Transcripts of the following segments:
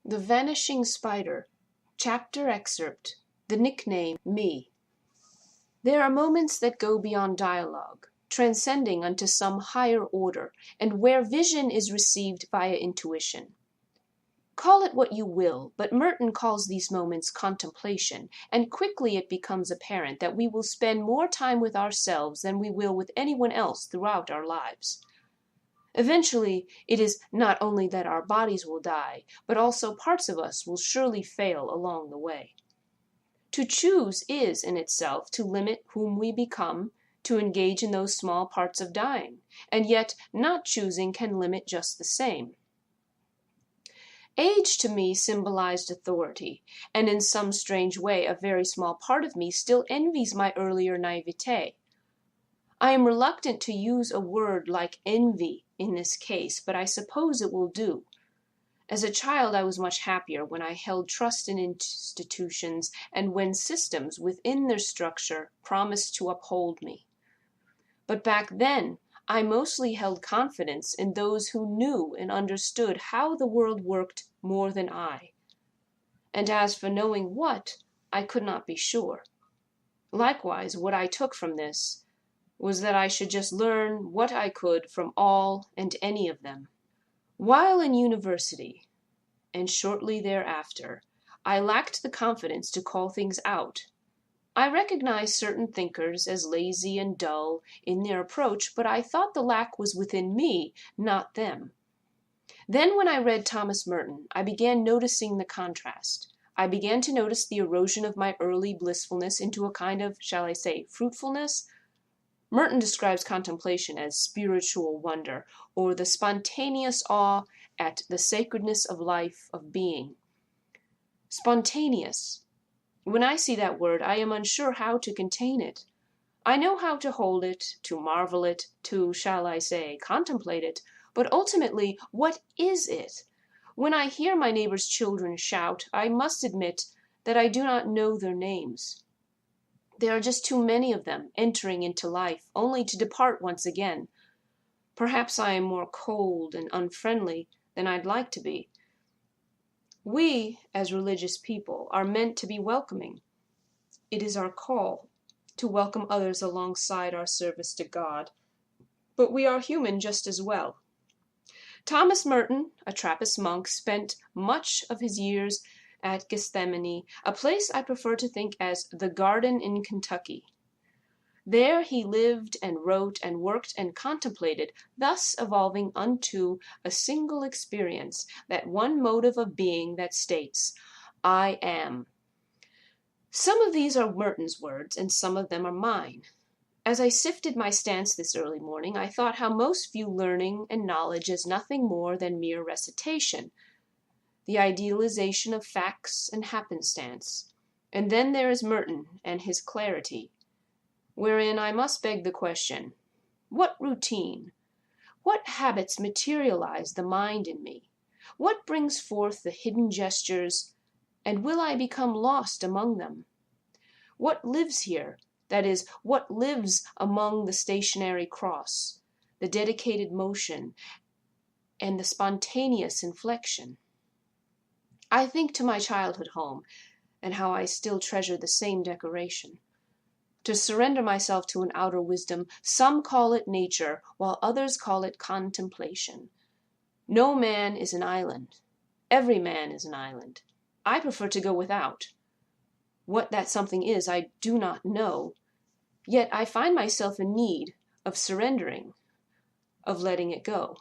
The Vanishing Spider, Chapter Excerpt, The Nickname Me. There are moments that go beyond dialogue, transcending unto some higher order, and where vision is received via intuition. Call it what you will, but Merton calls these moments contemplation, and quickly it becomes apparent that we will spend more time with ourselves than we will with anyone else throughout our lives. Eventually, it is not only that our bodies will die, but also parts of us will surely fail along the way. To choose is, in itself, to limit whom we become, to engage in those small parts of dying, and yet not choosing can limit just the same. Age to me symbolized authority, and in some strange way a very small part of me still envies my earlier naivete. I am reluctant to use a word like envy in this case, but I suppose it will do. As a child I was much happier when I held trust in institutions and when systems within their structure promised to uphold me. But back then I mostly held confidence in those who knew and understood how the world worked more than I. And as for knowing what, I could not be sure. Likewise, what I took from this was that I should just learn what I could from all and any of them. While in university, and shortly thereafter, I lacked the confidence to call things out. I recognized certain thinkers as lazy and dull in their approach, but I thought the lack was within me, not them. Then when I read Thomas Merton, I began noticing the contrast. I began to notice the erosion of my early blissfulness into a kind of, shall I say, fruitfulness. Merton describes contemplation as spiritual wonder, or the spontaneous awe at the sacredness of life, of being. Spontaneous. When I see that word, I am unsure how to contain it. I know how to hold it, to marvel it, to, shall I say, contemplate it, but ultimately, what is it? When I hear my neighbor's children shout, I must admit that I do not know their names. There are just too many of them entering into life, only to depart once again. Perhaps I am more cold and unfriendly than I'd like to be. We, as religious people, are meant to be welcoming. It is our call to welcome others alongside our service to God. But we are human just as well. Thomas Merton, a Trappist monk, spent much of his years at Gethsemane, a place I prefer to think as the garden in Kentucky. There he lived and wrote and worked and contemplated, thus evolving unto a single experience, that one motive of being that states, I am. Some of these are Merton's words, and some of them are mine. As I sifted my stance this early morning, I thought how most view learning and knowledge as nothing more than mere recitation, the idealization of facts and happenstance. And then there is Merton and his clarity, wherein I must beg the question, what routine, what habits materialize the mind in me? What brings forth the hidden gestures, and will I become lost among them? What lives here? That is, what lives among the stationary cross, the dedicated motion, and the spontaneous inflection? I think to my childhood home, and how I still treasure the same decoration. To surrender myself to an outer wisdom, some call it nature, while others call it contemplation. No man is an island. Every man is an island. I prefer to go without. What that something is, I do not know. Yet I find myself in need of surrendering, of letting it go.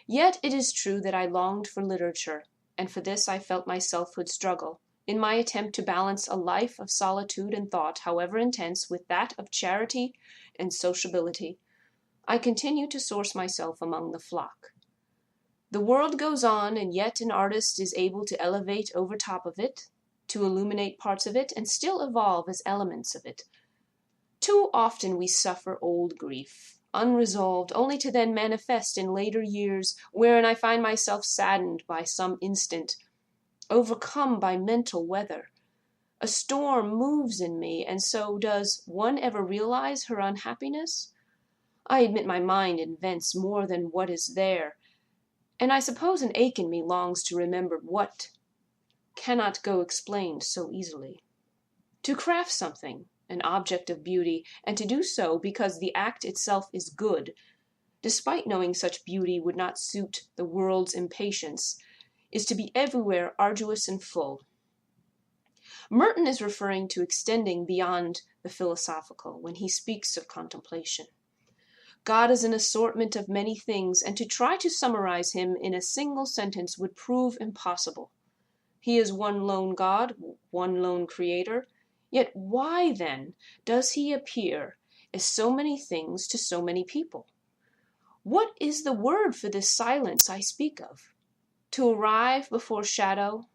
Yet it is true that I longed for literature, and for this I felt my selfhood struggle, in my attempt to balance a life of solitude and thought, however intense, with that of charity and sociability. I continue to source myself among the flock. The world goes on, and yet an artist is able to elevate over top of it, to illuminate parts of it, and still evolve as elements of it. Too often we suffer old grief, unresolved, only to then manifest in later years, wherein I find myself saddened by some instant, overcome by mental weather. A storm moves in me, and so does one ever realize her unhappiness? I admit my mind invents more than what is there, And I suppose an ache in me longs to remember what cannot go explained so easily. To craft something, an object of beauty, and to do so because the act itself is good, despite knowing such beauty would not suit the world's impatience, is to be everywhere arduous and full. Merton is referring to extending beyond the philosophical when he speaks of contemplation. God is an assortment of many things, and to try to summarize him in a single sentence would prove impossible. He is one lone God, one lone creator. Yet why, then, does he appear as so many things to so many people? What is the word for this silence I speak of? To arrive before shadow?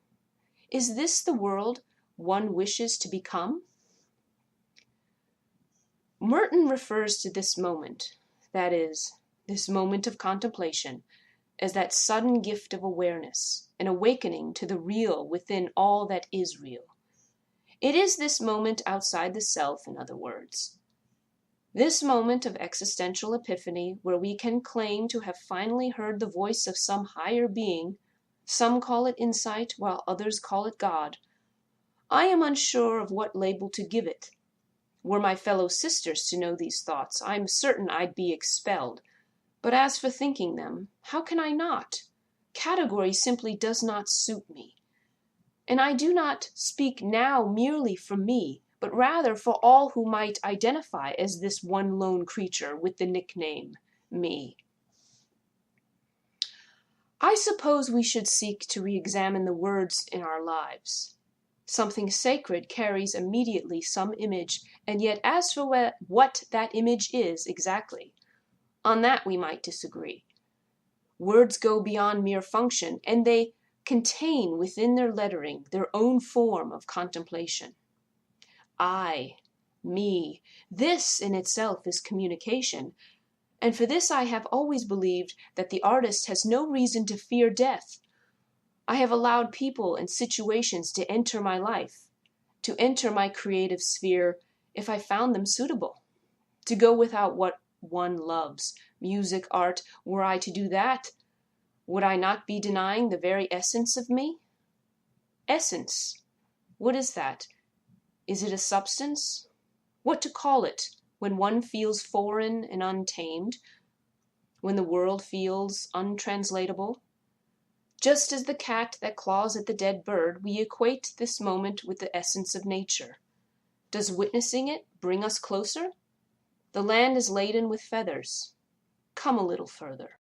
Is this the world one wishes to become? Merton refers to this moment, that is, this moment of contemplation, as that sudden gift of awareness, an awakening to the real within all that is real. It is this moment outside the self, in other words. This moment of existential epiphany where we can claim to have finally heard the voice of some higher being. Some call it insight, while others call it God. I am unsure of what label to give it. Were my fellow sisters to know these thoughts, I'm certain I'd be expelled. But as for thinking them, how can I not? Category simply does not suit me. And I do not speak now merely for me, but rather for all who might identify as this one lone creature with the nickname me. I suppose we should seek to re-examine the words in our lives. Something sacred carries immediately some image, and yet as for what that image is exactly, on that we might disagree. Words go beyond mere function, and they contain within their lettering their own form of contemplation. I, me, this in itself is communication, and for this I have always believed that the artist has no reason to fear death. I have allowed people and situations to enter my life, to enter my creative sphere if I found them suitable, to go without what one loves, music, art. Were I to do that, would I not be denying the very essence of me? Essence. What is that? Is it a substance? What to call it when one feels foreign and untamed, when the world feels untranslatable? Just as the cat that claws at the dead bird, we equate this moment with the essence of nature. Does witnessing it bring us closer? The land is laden with feathers. Come a little further.